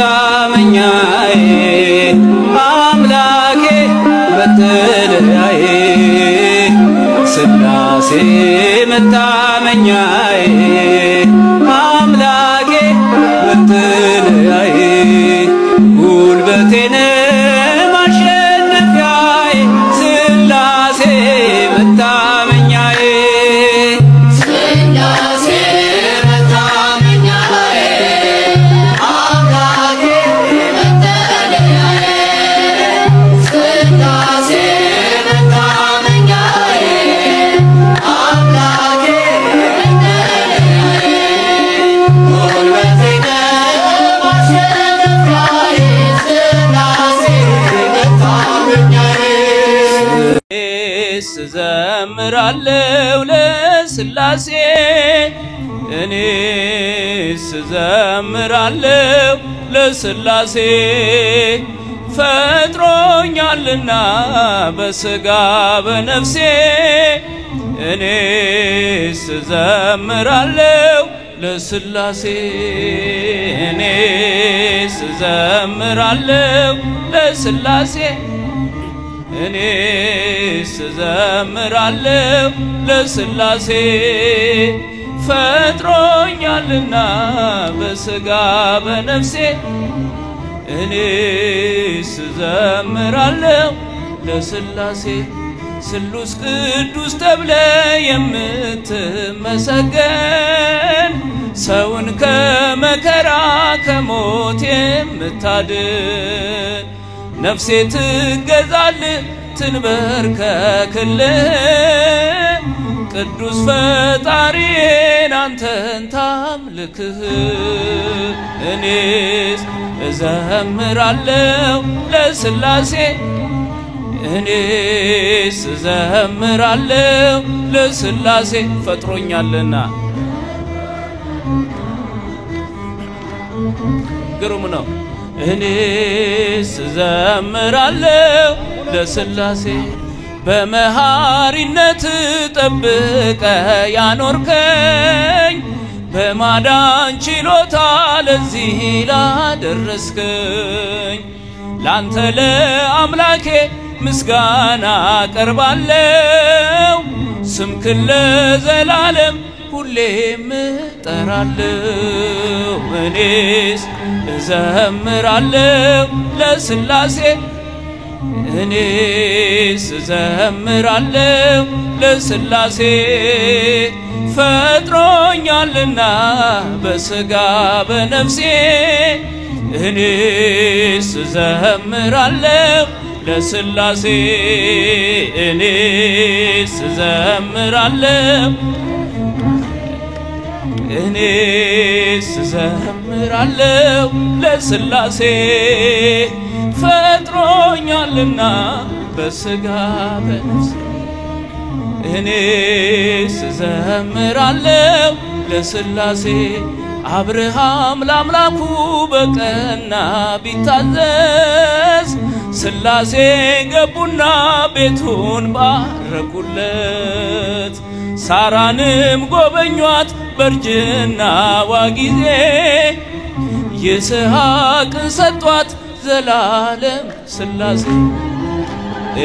መታመኛዬ አምላኬ መጠለያዬ ሥላሴ መታመኛዬ አምላኬ መጠለያዬ ጉልበቴን ማሸነፊያዬ ሥላሴ መታመኛዬ ሥላሴ መታመኛዬ አምላኬ መጠለያዬ ሥላሴ መታመኛዬ አምላኬ መጠለያዬ ጉልበቴን ማሸነፊያዬ ሥላሴ መታመኛዬ ስዘምራለሁ ለሥላሴ እኔስ ስዘምራለሁ ለሥላሴ ፈጥሮኛልና በሥጋ በነፍሴ እኔስ ስዘምራለሁ ለሥላሴ እኔስ ስዘምራለሁ ለሥላሴ እኔስ ስዘምራለሁ ለሥላሴ ፈጥሮኛልና በሥጋ በነፍሴ እኔስ ስዘምራለሁ ለሥላሴ ስሉስ ቅዱስ ተብለ የምትመሰገን ሰውን ከመከራ ከሞት የምታድን ነፍሴ ትገዛልህ ትንበርከክልህ ቅዱስ ፈጣሪዬን አንተን ታምልክህ እኔስ እዘምራለሁ ለሥላሴ እኔስ እዘምራለሁ ለሥላሴ ፈጥሮኛልና ግሩም ነው እኔስ እዘምራለሁ ለሥላሴ በመሐሪነት ጠብቀ ያኖርከኝ በማዳን ችሎታ ለዚህ ላደረስከኝ ላንተ ለአምላኬ ምስጋና ቀርባለሁ ስምክን ለዘላለም ሁሌም እጠራለሁ እኔስ እዘምራለሁ ለሥላሴ እኔስ እዘምራለሁ ለሥላሴ ፈጥሮኛልና በሥጋ በነፍሴ እኔስ እዘምራለሁ ለሥላሴ እኔስ እዘምራለሁ እኔስ እዘምራለሁ ለሥላሴ ፈጥሮኛልና በሥጋ በነፍሴ እኔስ እዘምራለሁ ለሥላሴ አብርሃም ለአምላኩ በቀና ቢታዘዝ ሥላሴ ገቡና ቤቱን ባረኩለት ሳራንም ጎበኟት በርጅናዋ ጊዜ ይስሐቅን ሰጧት ዘላለም ሥላሴ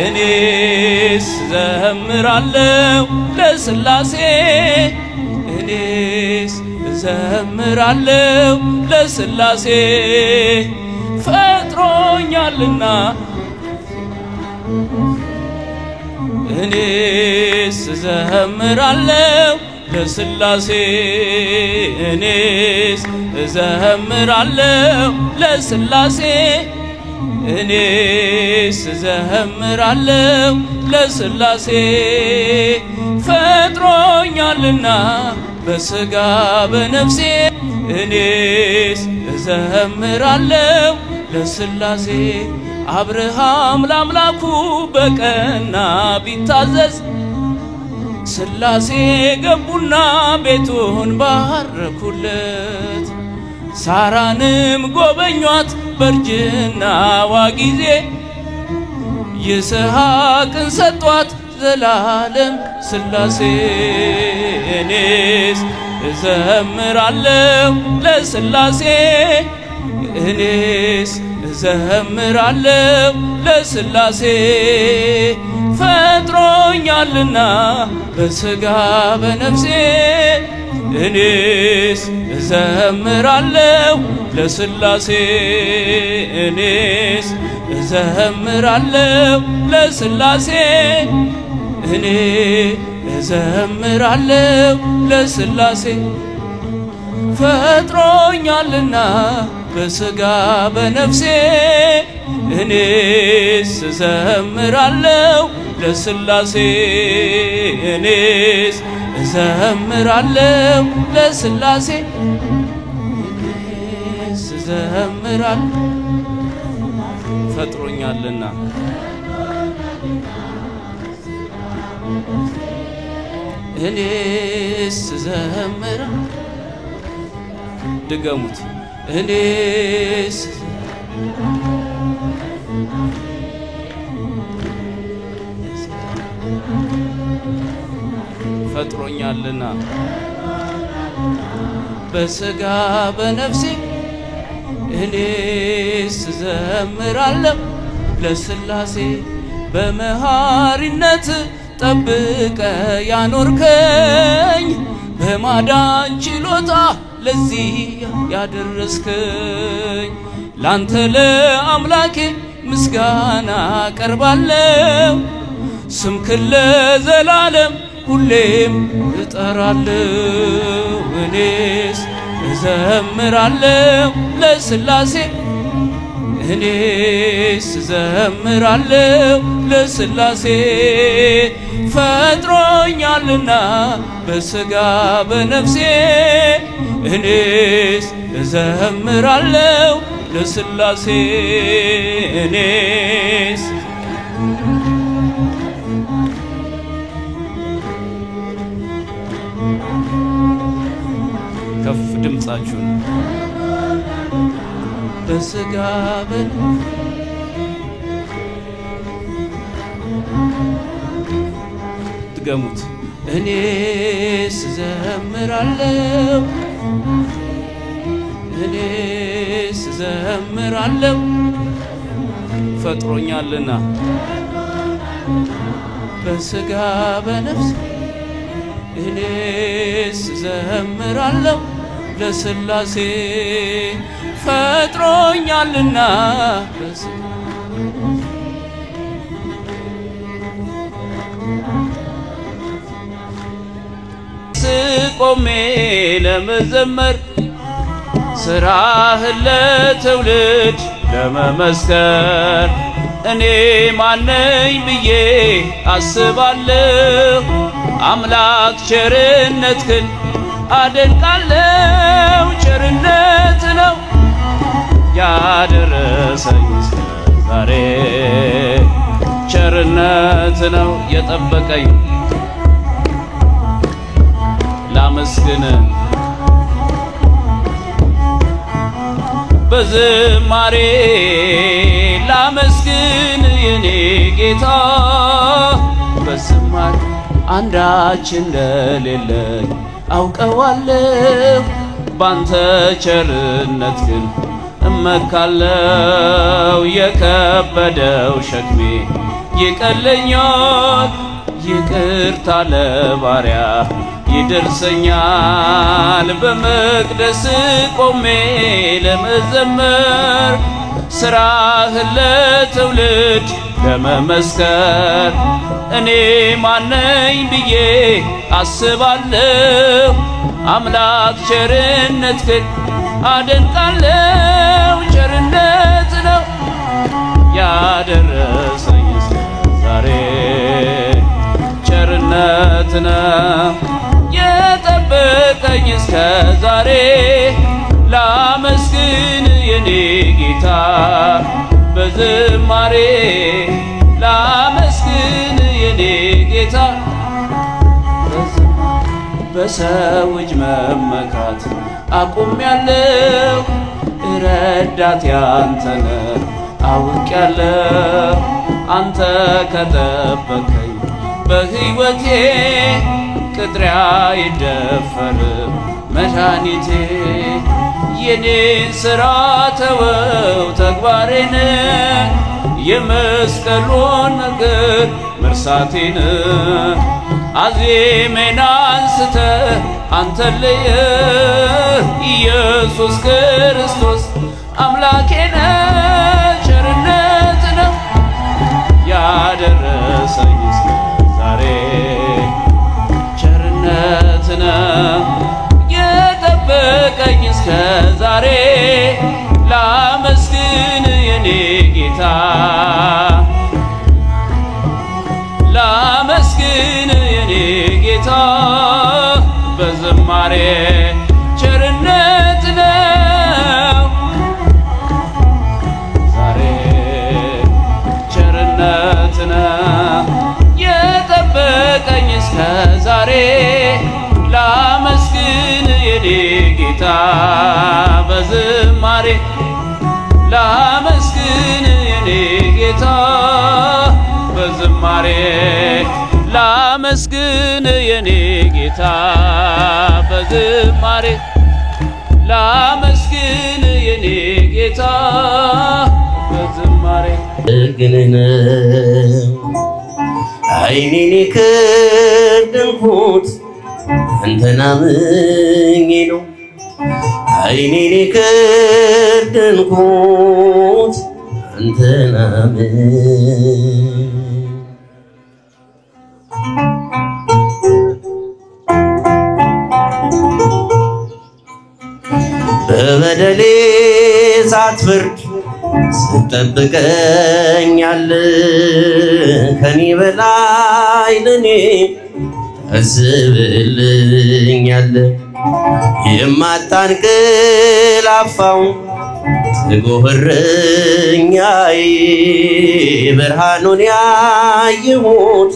እኔስ እዘምራለሁ ለሥላሴ እኔስ እዘምራለሁ ለሥላሴ ፈጥሮኛልና እኔስ እዘምራለሁ ለሥላሴ እኔስ እዘምራለሁ ለሥላሴ እኔስ እዘምራለሁ ለሥላሴ ፈጥሮኛልና በሥጋ በነፍሴ እኔስ እዘምራለሁ ለሥላሴ አብርሃም ለአምላኩ በቀና ቢታዘዝ ሥላሴ ገቡና ቤቱን ባረኩለት ሳራንም ጎበኟት በርጅናዋ ጊዜ ይስሐቅን ሰጧት ዘላለም ሥላሴ እኔስ እዘምራለሁ ለሥላሴ እኔስ እዘምራለሁ ለስላሴ ፈጥሮኛልና በስጋ በነፍሴ እኔስ እዘምራለሁ ለስላሴ እኔስ እዘምራለሁ ለስላሴ እኔ እዘምራለሁ ለስላሴ ፈጥሮኛልና በስጋ በነፍሴ እኔስ እዘምራለሁ ለስላሴ እኔስ እዘምራለሁ ለስላሴ እኔስ እዘምራለሁ ፈጥሮኛልና እኔስ እዘምራለሁ ድገሙት እኔስ ፈጥሮኛልና በስጋ በነፍሴ እኔስ እዘምራለሁ ለስላሴ በመሐሪነት ጠብቀ ያኖርከኝ በማዳን ችሎታ ለዚህ ያደረስከኝ ላንተ ለአምላኬ ምስጋና ቀርባለሁ ስምክን ለዘላለም ሁሌም እጠራለሁ እኔስ እዘምራለሁ ለስላሴ እኔስ እዘምራለሁ ለስላሴ ፈጥሮኛልና በስጋ በነፍሴ እኔስ እዘምራለሁ ለስላሴ እኔስ ከፍ ድምጻችሁን በስጋ ድገሙት እኔስ እዘምራለሁ እኔስ እዘምራለሁ ፈጥሮኛልና በስጋ በነፍስ እኔስ እዘምራለሁ ለስላሴ ፈጥሮኛልና ስቆሜ ለመዘመር ስራህን ለትውልድ ለመመስከር እኔ ማነኝ ብዬ አስባለሁ አምላክ ቸርነትህን አደንቃለሁ ቸርነት ነው ያደረሰኝ ዛሬ ቸርነት ነው የጠበቀኝ ላመስግን በዝማሬ ላመስግን የኔ ጌታ በዝማሬ አንዳች እንደሌለኝ አውቀዋለሁ ባንተ ቸርነት ግን እመካለሁ የከበደው ሸክሜ ይቀለኛል ይቅርታ ለባሪያ ይደርሰኛል በመቅደስ ቆሜ ለመዘመር ስራህን ለትውልድ ለመመስከር እኔ ማነኝ ብዬ አስባለሁ አምላክ ቸርነትህን አደንቃለሁ ቸርነት ነው ያደረሰኝ ዛሬ ቸርነት ነው የጠበቀኝ እስከ ዛሬ ላመስግን የኔ ጌታ በዝማሬ ላመስግን የኔ ጌታ በሰው እጅ መመካት አቁሜያለሁ ረዳቴ አንተ ነህ አውቄያለሁ አንተ ከጠበቀኝ በሕይወቴ ቅጥሬ አይደፈርም መድኃኒቴ የኔን ሥራ ተወው ተግባሬን የመስቀሉን ነገር መርሳቴን አዜሜን አንስተህ አንተን ለየህ ኢየሱስ ክርስቶስ አምላኬ ነህ ቸርነት ነው ያደረሰኝ እስከ ዛሬ ቸርነት ነው የጠበቀኝ እስከ ዛሬ ላመስግን የኔ ጌታ ላመስግን የኔ ጌታ በዝማሬ ቸርነት ነው ዛሬ ቸርነት ነው የጠበቀኝ እስከ ዛሬ ላመስግን የኔ ጌታ በዝማሬ ላመስግን የኔ ጌታ በዝማሬ ላመስግን የኔ ጌታ በዝማሬ ላመስግን የኔ ጌታ በዝማሬ ግነነ አይኔን ከደንኩት አንተን አምኜ ነው አይኔን ከደንኩት አንተን አምኜ በበደሌ ሳትፈርድ ስትጠብቀኛል ከኔ በላይ ለኔ ታስብልኛል የማታንቀላፋው ትጎህረኛዬ ብርሃኑን ያየሁት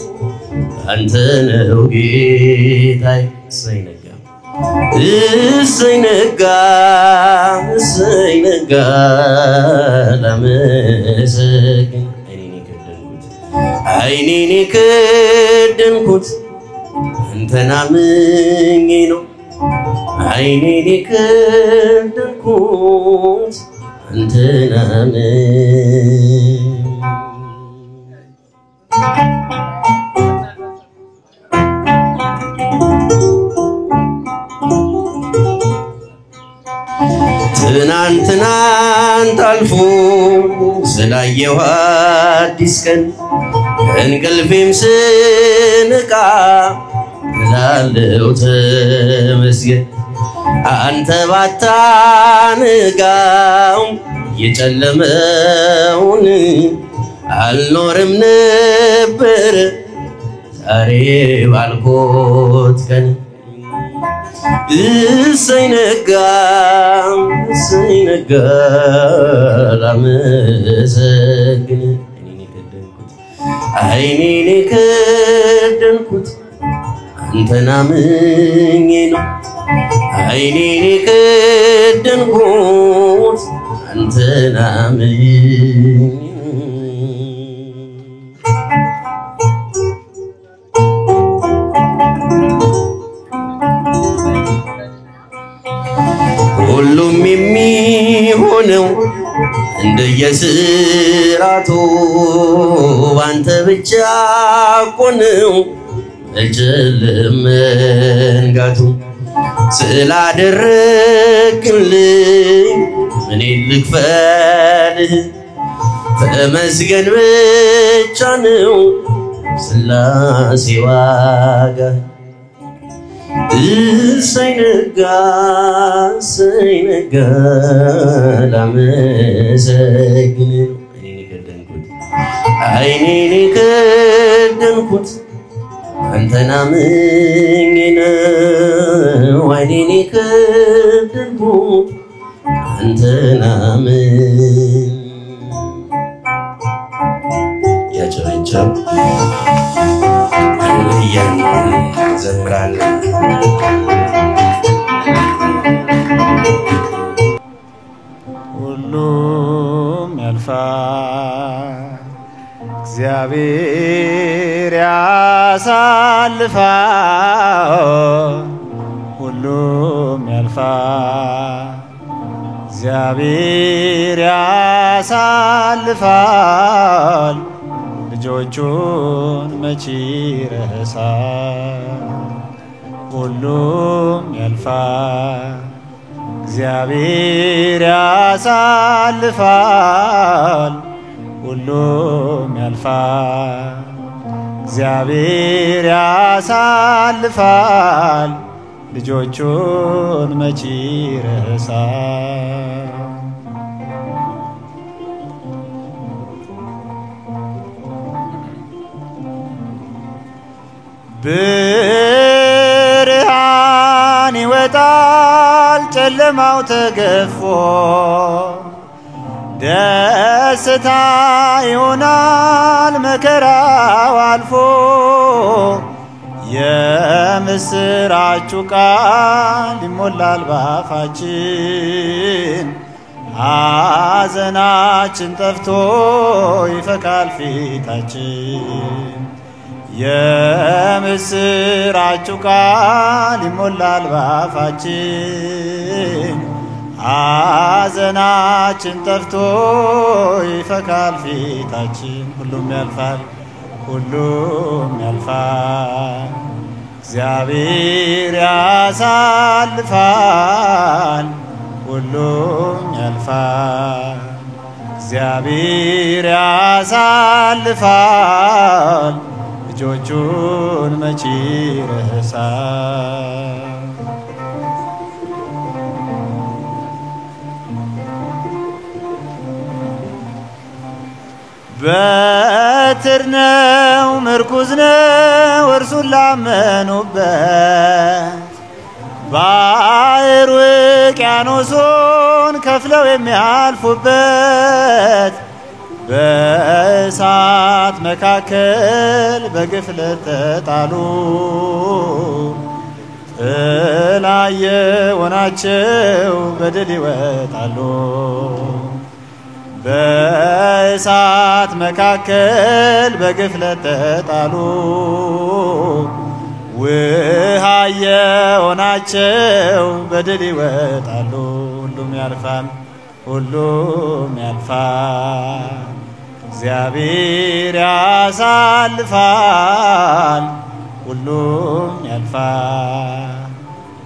አንተ ነው ጌታዬ እሰይ ነጋ ላመሰግን አይኔን ከደንኩት አንተን አምኜ ነው አይኔን ከደንኩት አንተን አምኜ ትናንት አልፎ ስላየው አዲስ ቀን እንቅልፌም ስነቃ እላለሁ ተመስገን አንተ ባታነጋው የጨለመውን አልኖርም ነበር ዛሬ ባልኮት ቀን እሰይ ነጋ ላመሰግን አይኔን ከደንኩት አንተን አምኜ ነው አይኔን ከደንኩት አንተን አምኜ ሁሉም የሚሆነው እንደየስራቱ ባንተ ብቻ እኮ ነው እጅልም መንጋቱ ስላደረግልኝ ምን ልክፈልህ ተመስገን ብቻ ነው ስላሴ ዋጋ እሰይ ነጋ ላመሰግን አይኔን ከደንኩት አንተን አምኜ ነው አይኔን ከደንኩት አንተን አምኜ ያጨበጨብ ዘምራለን ሁሉም ያልፋል እግዚአብሔር ያሳልፋል ሁሉም ሁሉም ያልፋል። እግዚአብሔር ያሳልፋል ልጆቹን መቼ ይረሳል። ሁሉም ያልፋል። እግዚአብሔር ያሳልፋል ሁሉም ያልፋል። እግዚአብሔር ያሳልፋል ልጆቹን መቼ ይረሳል። ብርሃን ይወጣል ጨለማው ተገፎ፣ ደስታ ይሆናል መከራው አልፎ። የምስራቹ ቃል ይሞላል ባፋችን፣ ሐዘናችን ጠፍቶ ይፈካል ፊታችን። የምስራቹ ቃል ይሞላል ባፋችን፣ ሐዘናችን ጠፍቶ ይፈካል ፊታችን። ሁሉም ያልፋል ሁሉም ያልፋል። እግዚአብሔር ያሳልፋል ሁሉም ያልፋል። እግዚአብሔር ያሳልፋል ልጆቹን መቼ ይረሳል። በትር ነው ምርኩዝ ነው እርሱን ላመኑበት፣ ባህር ውቅያኖሱን ከፍለው የሚያልፉበት። በእሳት መካከል በግፍ ለተጣሉ ጥላ የሆናቸው በድል ይወጣሉ። በእሳት መካከል በግፍ ለተጣሉ ውሃ የሆናቸው በድል ይወጣሉ። ሁሉም ያልፋል ሁሉም ያልፋል። እግዚአብሔር ያሳልፋል ሁሉም ያልፋል።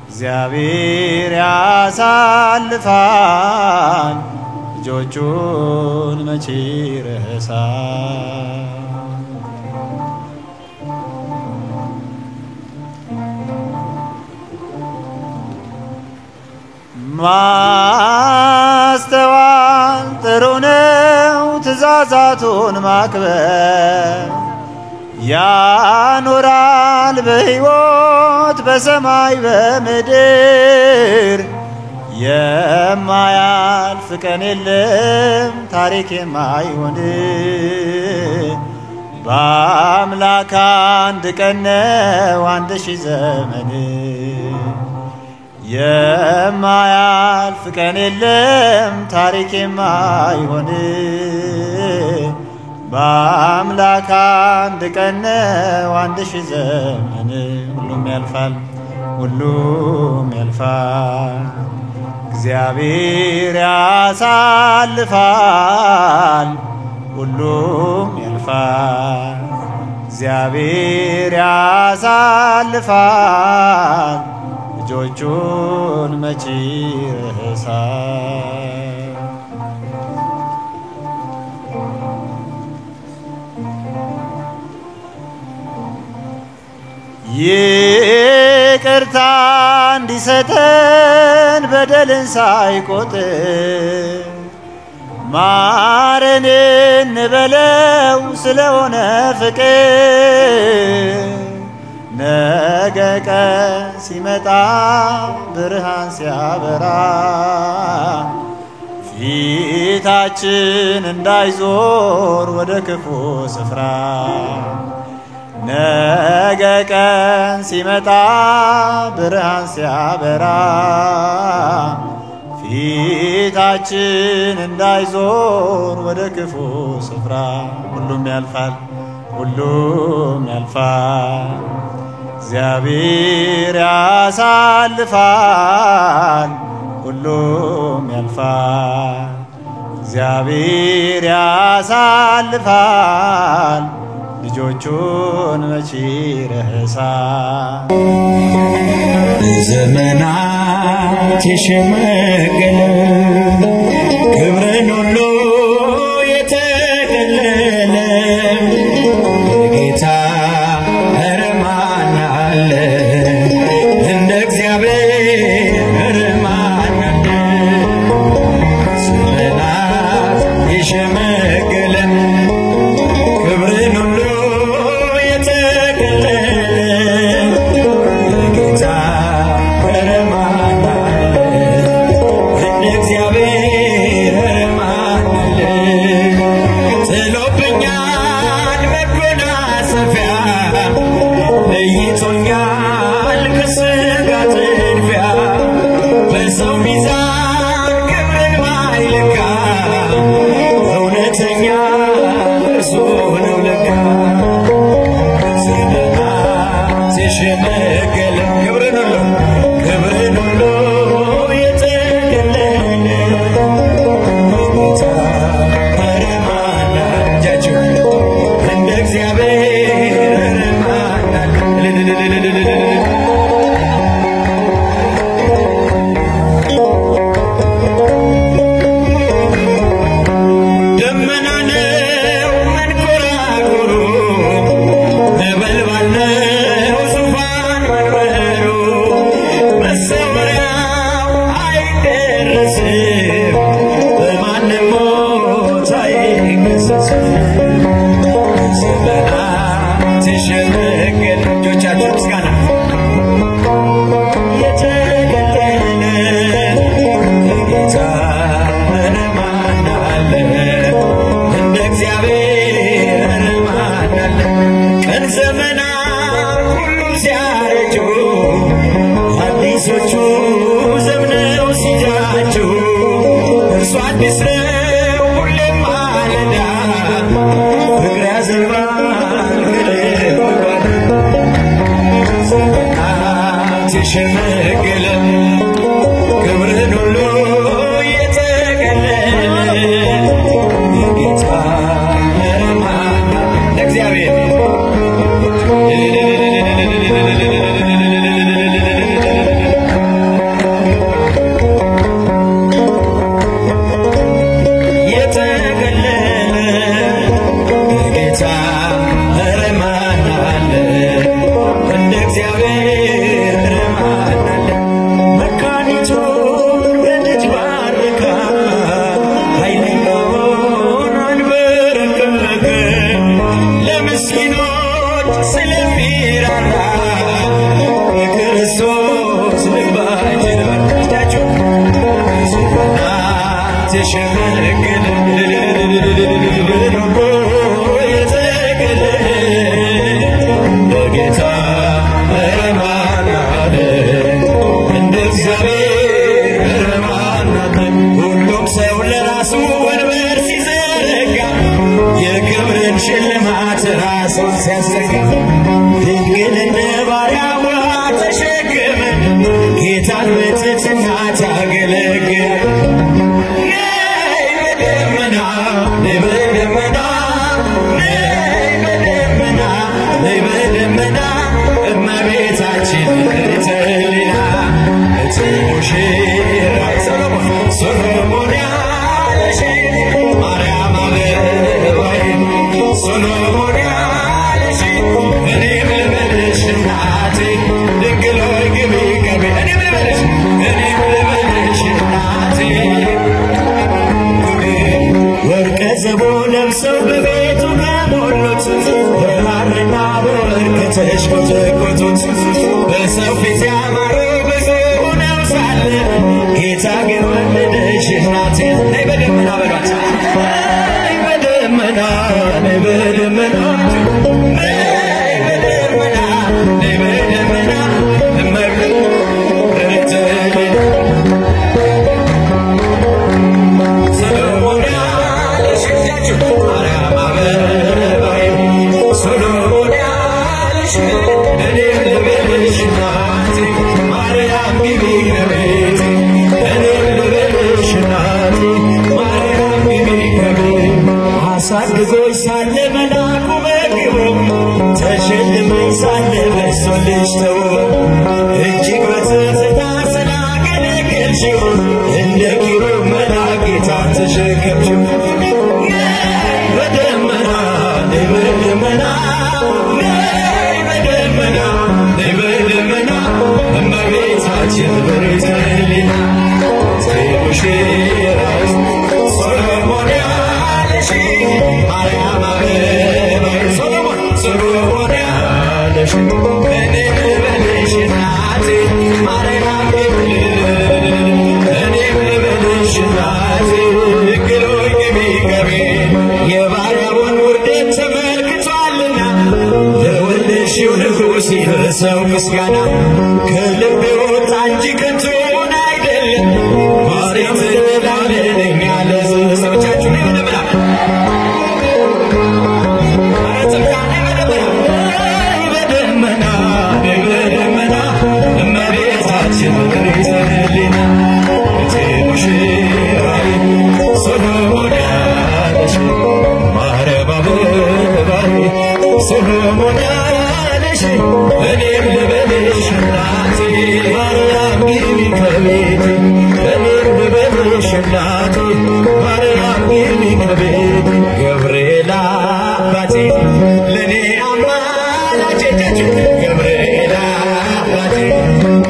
እግዚአብሔር ያሳልፋል ልጆቹን መቼ ይረሳል። ማስተዋል ጥሩ ነው ትእዛዛቱን ማክበር፣ ያኖራል በሕይወት በሰማይ በምድር። የማያልፍ ቀን የለም ታሪክ የማይሆን፣ በአምላክ አንድ ቀን ነው 1000 ዘመን። የማያልፍ ቀን የለም ታሪክ የማይሆን፣ በአምላክ አንድ ቀን ነው 1000 ዘመን። ሁሉም ያልፋል ሁሉም ያልፋል። እግዚአብሔር ያሳልፋል ሁሉም ያልፋል። እግዚአብሔር ያሳልፋል ልጆቹን መቼ ይረሳል። ይቅርታ እንዲሰጠን በደልን ሳይቆጥር፣ ማረን እንበለው ስለሆነ ፍቅር። ነገ ቀን ሲመጣ ብርሃን ሲያበራ፣ ፊታችን እንዳይዞር ወደ ክፉ ስፍራ። ነገ ቀን ሲመጣ ብርሃን ሲያበራ፣ ፊታችን እንዳይዞር ወደ ክፉ ስፍራ። ሁሉም ያልፋል ሁሉም ያልፋል። እግዚአብሔር ያሳልፋል ሁሉም ያልፋል እግዚአብሔር ያሳልፋል ልጆቹን መቼ ረሳል ዘመናት የሸመገለ ክብርን ሁሉ የተገለለ ጌታ ኧረ ማን አለ እንደ እግዚአብሔር ማን አለ ዘመናት የሸመገለ ክብርን ሁሉ Solomon, አሳድጎኝ ሳለ መላኩ መግቦ ተሸልሞኝ ሳለ በሶልሽ ተውቦ እጅግ በትሕትና ስላገለገልሽው እንደ ኪሩብ መልአክ ጌታን ተሸከምሽው። በደመና ነይ በደመና ነይ በደመና ነይ በደመና እመቤታችን ብርክት ሕሊና ሙሽራው ሶሎሞን ያለሽ ማርያም አበባዬ ሶሎሞን ያለሽ እኔ ልበልሽ እናቴ ማርያም እኔ ልበልሽ እናቴ ግሎኝ ግቢ የባሪያውን ውርደት ተመልክቷልና ለወለድሽው ንጉሥ ይድረሰው ምስጋና ከልቤ ወጣ እንጂ ከንቱን አይደለም ማርያም ትላለኝ ያለ ሰዎቻችሁ ነው ለምላ በደመና በደመና እመቤታችን ብርክት ሕሊና ሙሽራዬ ሶሎሞን ያለሽ ማርያም አበባዬ ሶሎሞን ያለሽ እኔም ልበልሽ እናቴ ማርያም ግቢ ከቤቴ እኔም ልበልሽ እናቴ ማርያም ግቢ ከቤቴ ገብርኤል አባቴ ለኔ አማላጄ ገብርኤል አባቴ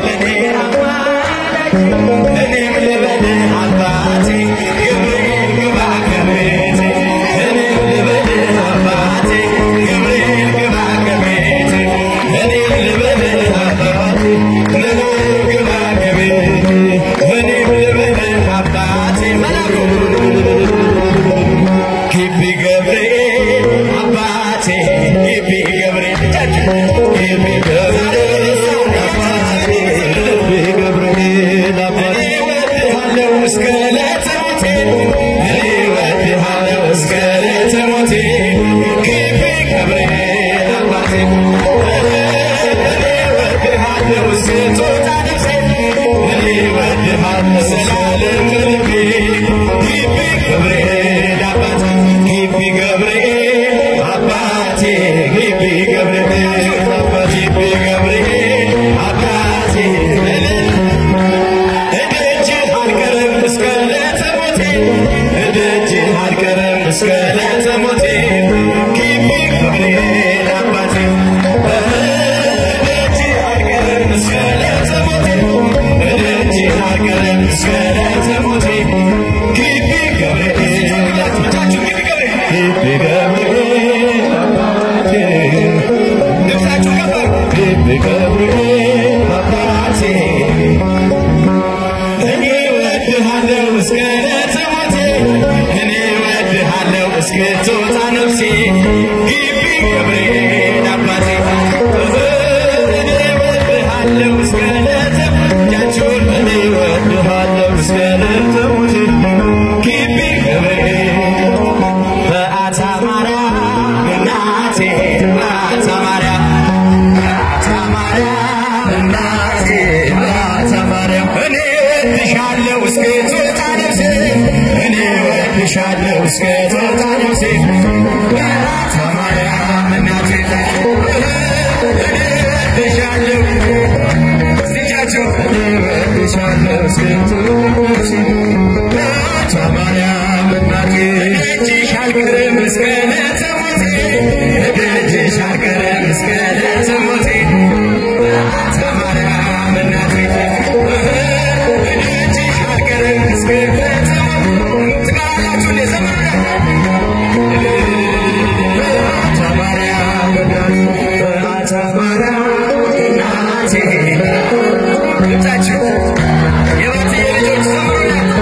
ለኔ አማላጄ እኔም ልበልህ አባቴ ገብርኤል ግባ ከቤቴ እኔም ልበልህ አባቴ ገብርኤል ግባ ከቤቴ እኔም ልበልህ አባቴ ገብርኤል ግባ ከቤቴ እኔም ልበልህ አባቴ መላኩ ግቢ ገብርኤል አባቴ ግቢ ገብርኤል ግቢ ገብርኤል አባቴ ግቢ ገብርኤል አባቴ እወድሃለሁ እስከ ዕለተ ሞቴ እኔ እወድሃለሁ እስከ ዕለተ ሞቴ ግቢ ገብርኤል አባቴ እኔ እወድሃለሁ እስከ ትወጣ ነፍሴ እኔ እወድሃለሁ ዘላለም በልቤ ግቢ ገብርኤል አባቴ ግቢ ገብርኤል አባቴ ግቢ ገብርኤል አባቴ ግቢ ገብርኤል አባቴ እደጅህ አልቀርም እስከ ዕለተ ሞቴ እደጅህ አልቀርም እስከ ዕለተ ሞቴ ግቢ ገብርኤል አባቴ እደጅህ አልቀርም እስከ ዕለተ ሞቴ እደጅህ አልቀርም እስከ ዕለተ ሞቴ ግቢ ገብርኤል ግቢ ገብርኤል አባቴ ነፍሳችሁ ከበር ግቢ ገብርኤል አባቴ እኔ እወድሃለሁ እስከ ዕለተ ሞቴ እኔ እወድሃለሁ እስከ ትወጣ ነፍሴ ግቢ ገብርኤል አባቴ እኔ እወድሃለሁ እስከ ዕለተ ሞቴ እኔ እወድሃለሁ እስከ ዕለተ ሞቴ ግቢ ገብርኤል በአታ ማርያም እናቴ በአታ ማርያም እናቴ በአታ ማርያም እኔ እወድሻለሁ እስከ ትወጣ ነፍሴ እኔ እወድሻለሁ እስከ ትወጣ ነፍሴ በአታ ማርያም እናቴ እኔ እወድሻለሁ ልጃቸው እኔ እወድሻለሁ እስከ ትወጣ ነፍሴ በአታ ማርያም እናቴ እደጅሽ አልቀርም እስከ ዕለተ ሞቴ እደጅሽ አልቀርም እስከ ዕለተ ሞቴ በአታ ማርያም እናቴ እደጅሽ አልቀርም እስከ ዕለተ ሞቴ ትቀራላችሁ እንደ ዘመኑ በአታ ማርያም እናቴ በአታ ማርያም እናቴ ልጃችሁ የባትዬ ልጆች ዘመኑና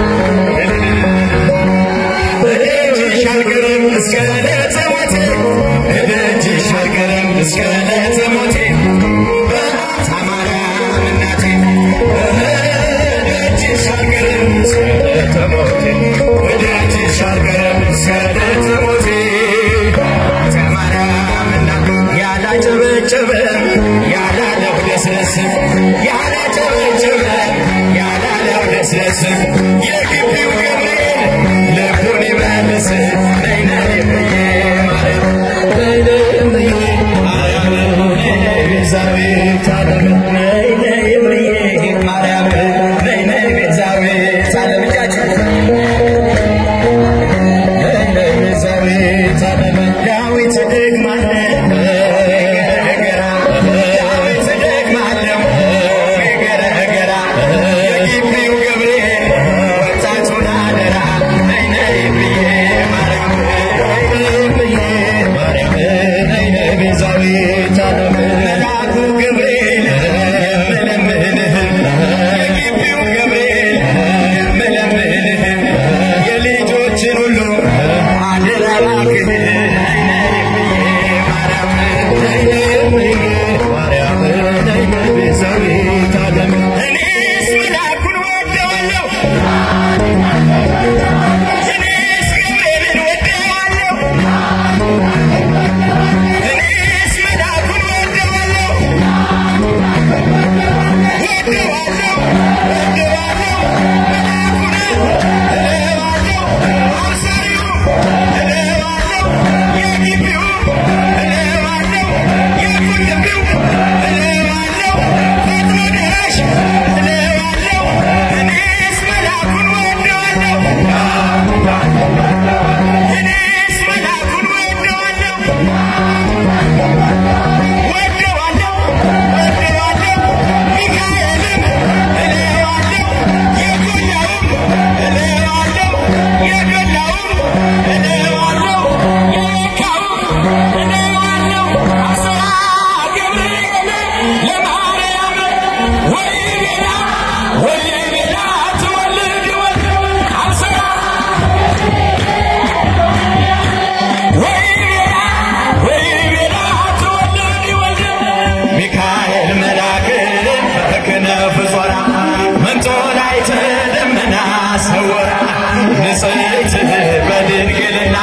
በድንግልና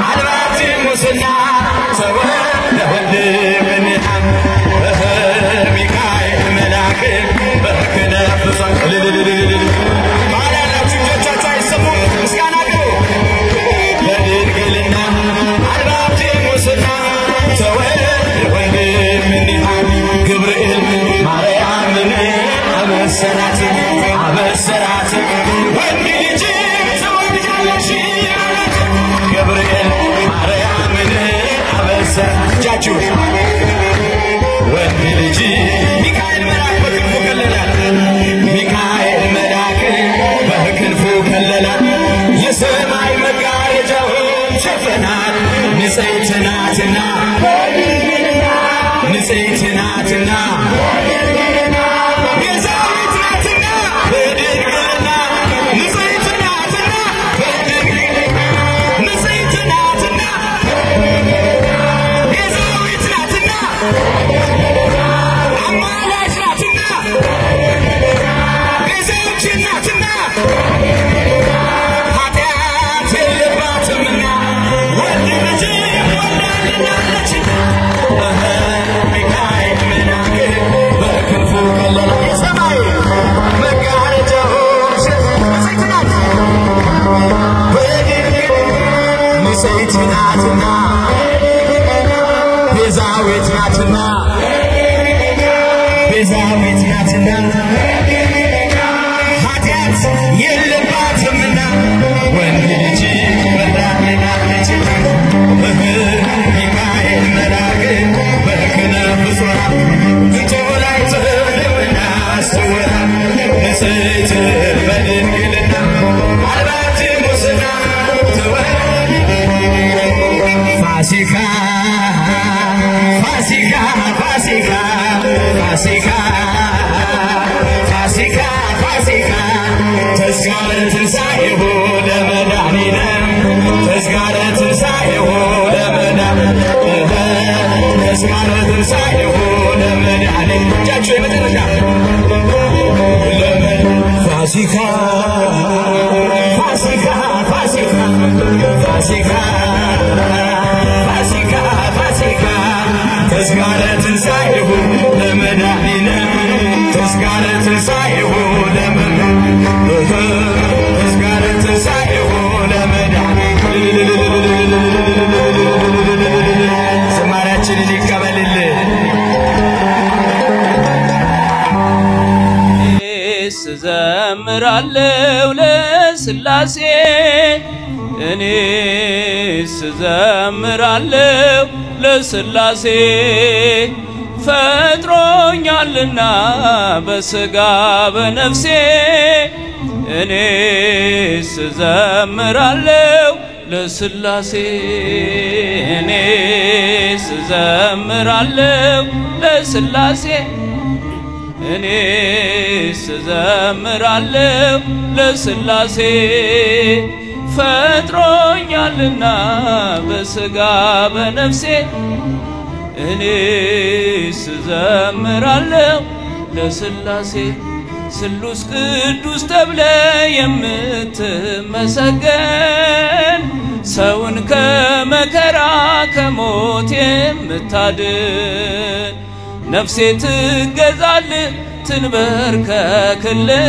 አልባት ሙስና ሰው ለወንድምህ ሚካኤል መልአክ በክነፍ ባላላችሁ እጆቻችሁ አይሰሙ ምስጋና ግሩ በድንግልና አልባት ሙስና ሰው ለወንድምህ ገብርኤል ማርያምን አበሰራት ወንድ ልጅ ትወልጃለሽ ገብርኤል ማርያምን አበሰራት እጃችሁ ወንድ ልጅ ሚካኤል መልአክ በክንፉ ከለላት ሚካኤል መልአክ በክንፉ ከለላት የሰማይ መጋረጃውን ሸፈናት ንጽሕት ናትና ንጽሕት ናትና ቤዛዊት ናትና በድንግልና ንጽሕት ናትና በድንግልና ንጽሕት ናትና ቤዛዊት ናትና አማላጅ ናትና ቤዛዊት ናትና ኃጢአት የለባትምና ወንድ ልጅ ወልዳልናለች ሚካኤል መልአክ በክንፉ ከለላት የሰማይ መጋረጃውን ሸፈናት ንጽሕት ናትና ቤዛዊት ናትና ቤዛዊት ናትና ኃጢአት የለባትምና ወንድ ልጅ ወልዳልናለች ሚካኤል መልአክ በክነፍ ዞራ እንጦላይት ልብና አስተውራ ንጽሕት በድንግልና አልባት ሙስና ፋሲካ ፋሲካ ፋሲካ ፋሲካ ፋሲካ ፋሲካ ተስካረ ትንሣኤሁ ለመድኃኒነ ተስካረ ትንሣኤሁ ለመድኃኒነ ተስካረ ትንሣኤሁ ለመድኃኒነ እጃችሁ የመጨረሻ ፋሲካ ፋሲካ ፋሲካ ፋሲካ ፋሲካ ፋሲካ ተስካረ ትንሣኤሁ ለመድኃኒነ ተስካረ ትንሣኤሁ ለመድኃኒነ ተስካረ ትንሣኤሁ ለመድኃኒነ ዝማሬያችንን ይቀበልልን። እዘምራለሁ ለሥላሴ እኔስ እዘምራለሁ ለሥላሴ ፈጥሮኛልና በሥጋ በነፍሴ እኔስ እዘምራለሁ ለሥላሴ እኔስ እዘምራለሁ ለሥላሴ እኔስ እዘምራለሁ ለሥላሴ ፈጥሮኛልና በሥጋ በነፍሴ እኔስ እዘምራለሁ ለሥላሴ ስሉስ ቅዱስ ተብለ የምትመሰገን ሰውን ከመከራ ከሞት የምታድን ነፍሴ ትገዛልህ ትንበርከክልህ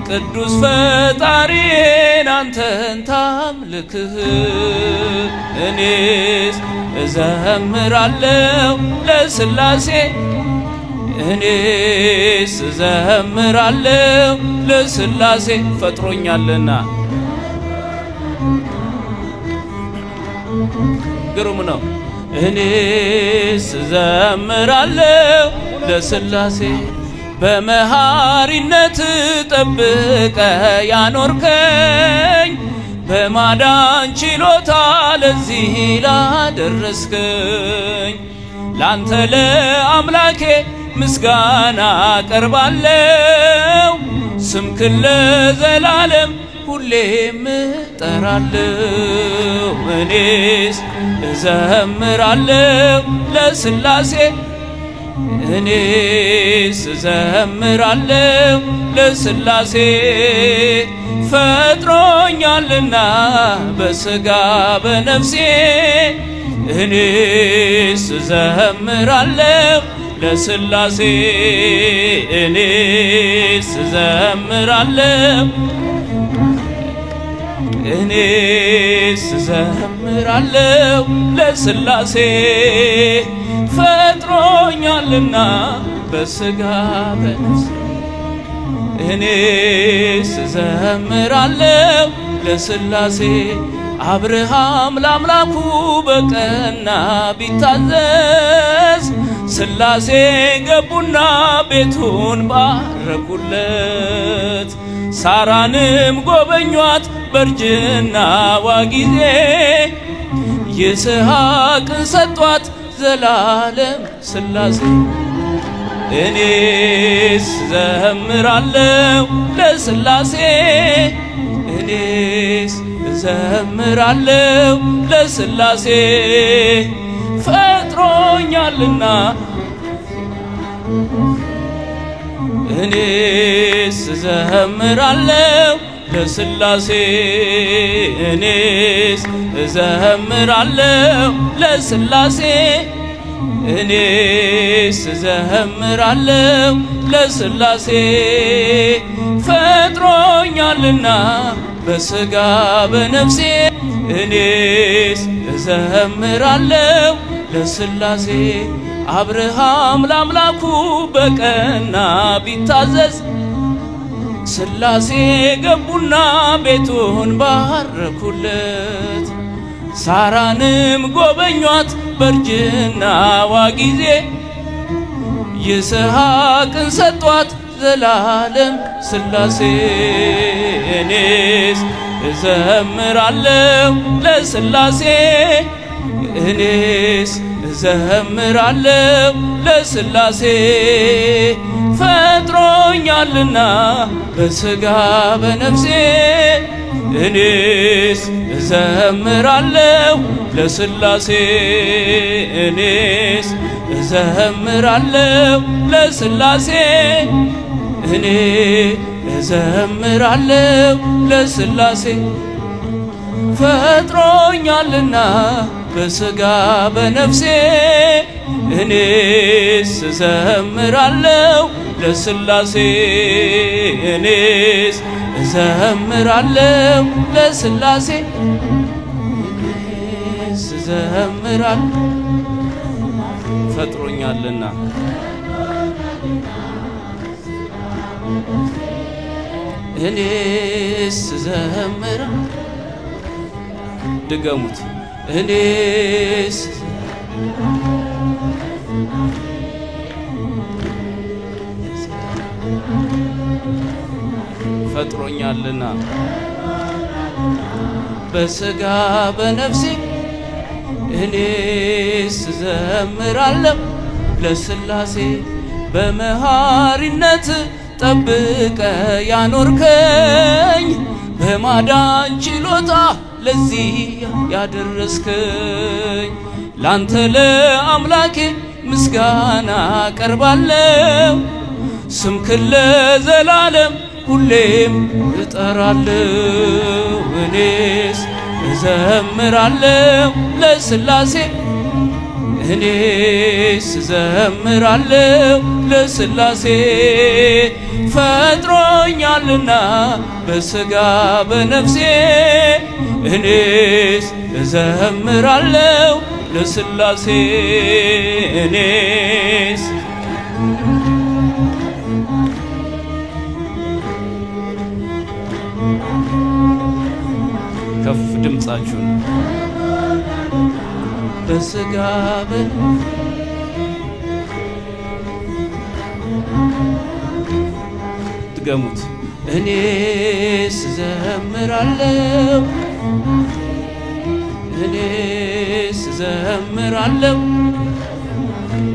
ቅዱስ ፈጣሪዬን አንተን ታምልክህ እኔስ እዘምራለሁ ለሥላሴ እኔስ እዘምራለሁ ለሥላሴ ፈጥሮኛልና ግሩም ነው እኔስ እዘምራለሁ ለሥላሴ በመሐሪነት ጠብቀ ያኖርከኝ በማዳን ችሎታ ለዚህ ላደረስከኝ ላንተ ለአምላኬ ምስጋና ቀርባለሁ ስምክን ለዘላለም ሁሌም እጠራለሁ እኔስ እዘምራለሁ ለሥላሴ እኔስ እዘምራለሁ ለሥላሴ ፈጥሮ ፈጥሮኛልና በስጋ በነፍሴ እኔስ እዘምራለሁ ለስላሴ እኔስ እዘምራለሁ እኔስ እዘምራለሁ ለስላሴ ፈጥሮኛልና በስጋ በነፍሴ እኔስ እዘምራለሁ ለስላሴ አብርሃም ለአምላኩ በቀና ቢታዘዝ ስላሴ ገቡና ቤቱን ባረኩለት ሳራንም ጎበኟት በርጅናዋ ጊዜ ይስሐቅን ሰጧት ዘላለም ስላሴ እኔስ እዘምራለሁ ለስላሴ እኔስ እዘምራለሁ ለስላሴ ፈጥሮኛልና እኔስ እዘምራለሁ ለስላሴ እኔስ እዘምራለሁ ለስላሴ እኔስ እዘምራለሁ ለስላሴ ፈጥሮኛልና በስጋ በነፍሴ እኔስ እዘምራለሁ ለስላሴ አብርሃም ለአምላኩ በቀና ቢታዘዝ ስላሴ ገቡና ቤቱን ባረኩለት ሳራንም ጎበኟት በርጅናዋ ጊዜ ይስሐቅን ሰጧት ዘላለም ስላሴ እኔስ እዘምራለሁ ለስላሴ እኔስ እዘምራለሁ ለስላሴ ፈጥሮኛልና በስጋ በነፍሴ እኔስ እዘምራለሁ ለስላሴ እኔስ እዘምራለሁ ለስላሴ እኔ እዘምራለሁ ለስላሴ ፈጥሮኛልና በስጋ በነፍሴ እኔስ እዘምራለሁ ለስላሴ እኔስ እዘምራለሁ ለስላሴ እኔስ እዘምራለሁ ፈጥሮኛልና እኔስ እዘምራለሁ ድገሙት እኔስ ፈጥሮኛልና በስጋ በነፍሴ እኔስ እዘምራለሁ ለስላሴ በመሐሪነት ጠብቀ ያኖርከኝ በማዳን ችሎታ ለዚህ ያደረስከኝ ላንተ ለአምላኬ ምስጋና ቀርባለሁ ስምክን ለዘላለም ሁሌም እጠራለሁ እኔስ እዘምራለሁ ለስላሴ እኔስ እዘምራለሁ ለስላሴ ፈጥሮኛልና በስጋ በነፍሴ እኔስ እዘምራለሁ ለስላሴ እኔስ ከፍ ድምጻችሁን በስጋ ድገሙት እኔስ እዘምራለሁ እኔስ እዘምራለሁ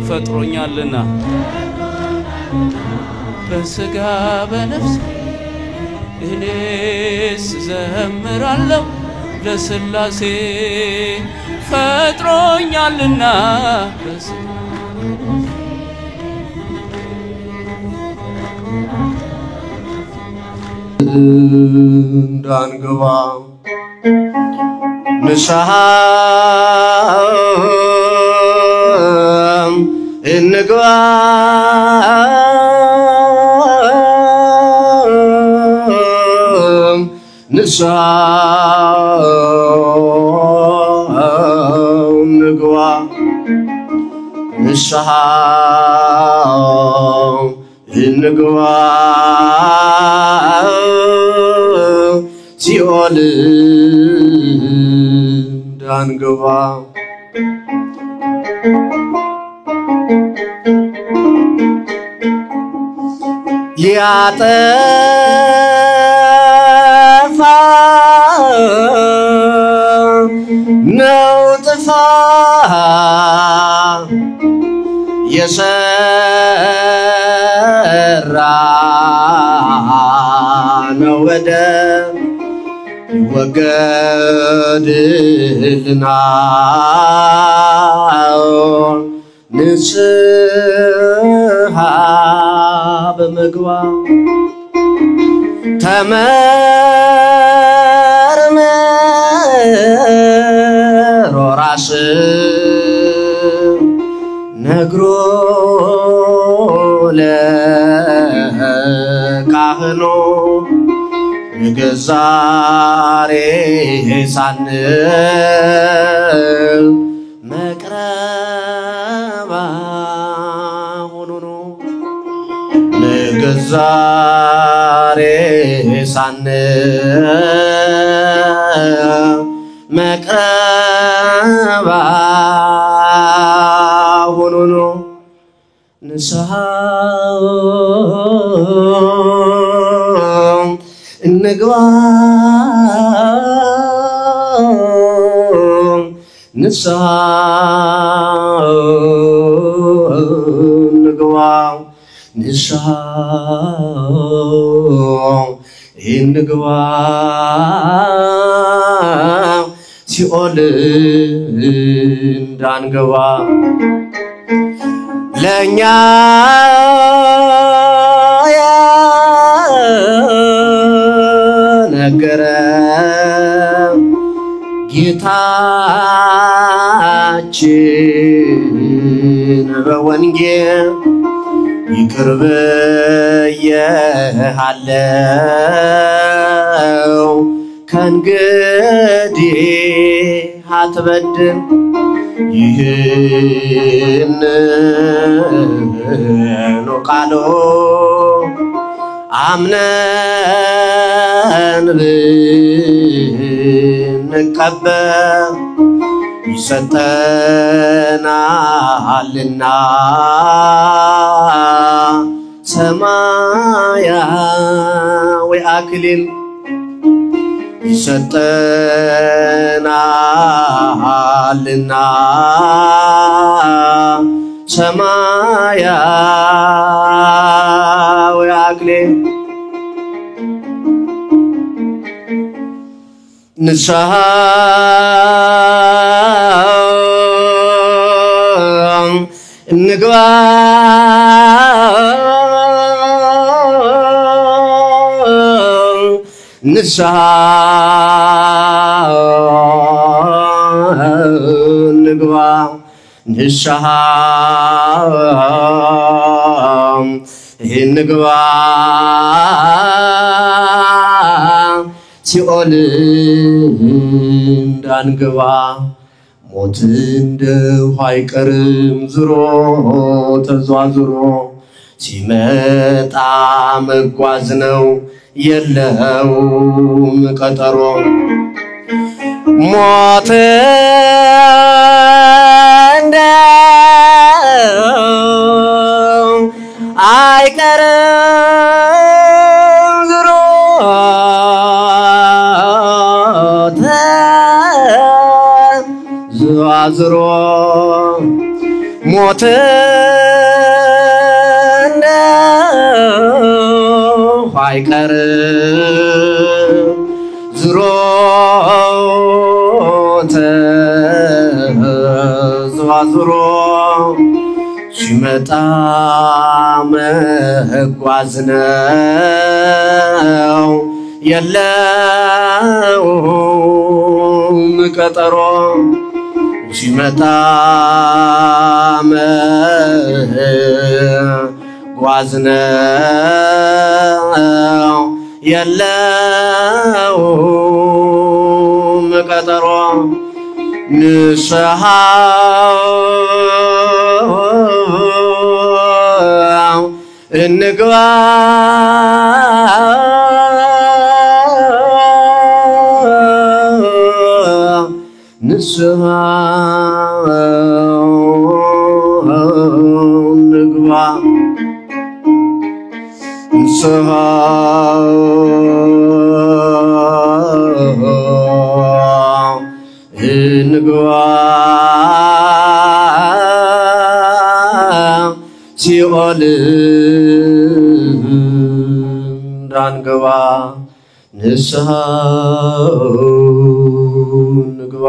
ፈጥሮኛልና በስጋ በነፍስ እኔስ እዘምራለሁ ለስላሴ ፈጥሮኛልና እንዳንገባ ንስሐ እንግባ ንስሐ እንግባ ንስሐ እንግባ ሲኦል እንዳንገባ ሊያጠፋ ነው ጥፋት የሰራ ነው በደል ይወገድልናል ንስሐ በመግባት ተመርምሮ ራስን ነግሮ ለካህኑ ንገዛሬ ሳንል መቅረባ ሆኖ ንገዛሬ ሳንል መቅረባ ሆኖ ንስሐ እንግባ ንስሐ እንግባ ንስሐ እንግባ ሲኦል እንዳንገባ ለኛ ነገረ ጌታችን በወንጌል ይቅር ብዬሃለው ከእንግዲህ አትበድል ይህንን ቃሉ አምነን ብንቀበል ይሰጠናልና ሰማያዊ አክሊል ይሰጠናልና ሰማያዊ አክሊል ንስሐ እንግባ ንስሐ እንግባ ንስሐ እንግባ ሲኦል እንዳንገባ ሞት እንደው አይቀርም ዙሮ ተዟዙሮ ሲመጣ መጓዝ ነው የለውም ቀጠሮ ሞት እንደው አይቀርም ዙሮ ተዟዙሮ ሞት አይቀርም ዙሮ ተዟዙሮ ሲመጣ መጓዝ ነው የለውም ቀጠሮ ሲመጣ መጓዝ ነው የለውም ቀጠሮ ንስሐ እንግባ ንስሐ እንግባ ንስሐ እንግባ ሲኦል እንዳንገባ ንስሐ እንግባ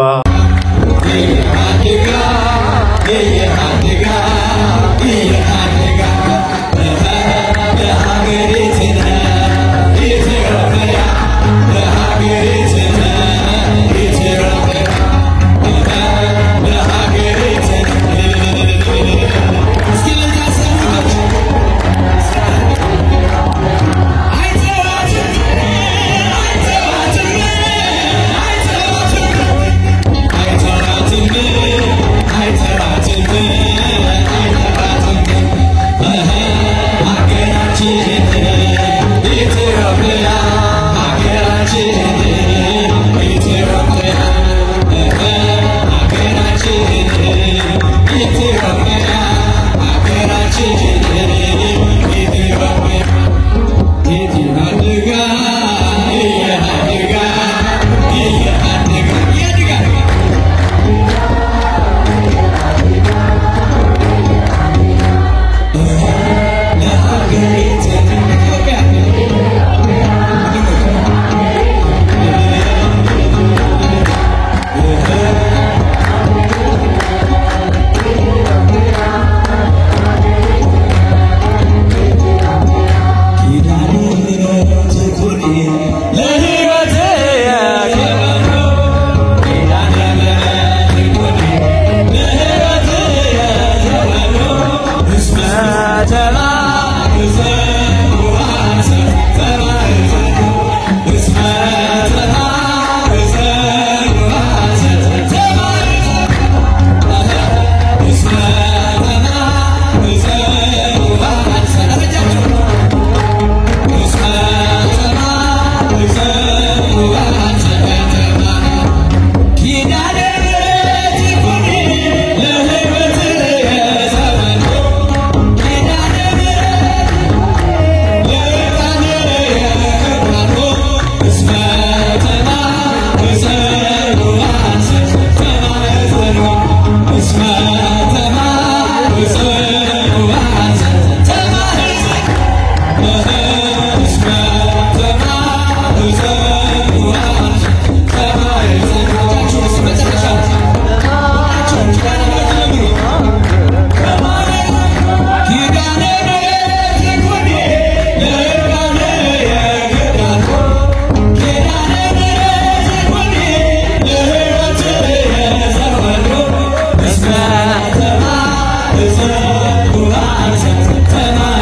Come on.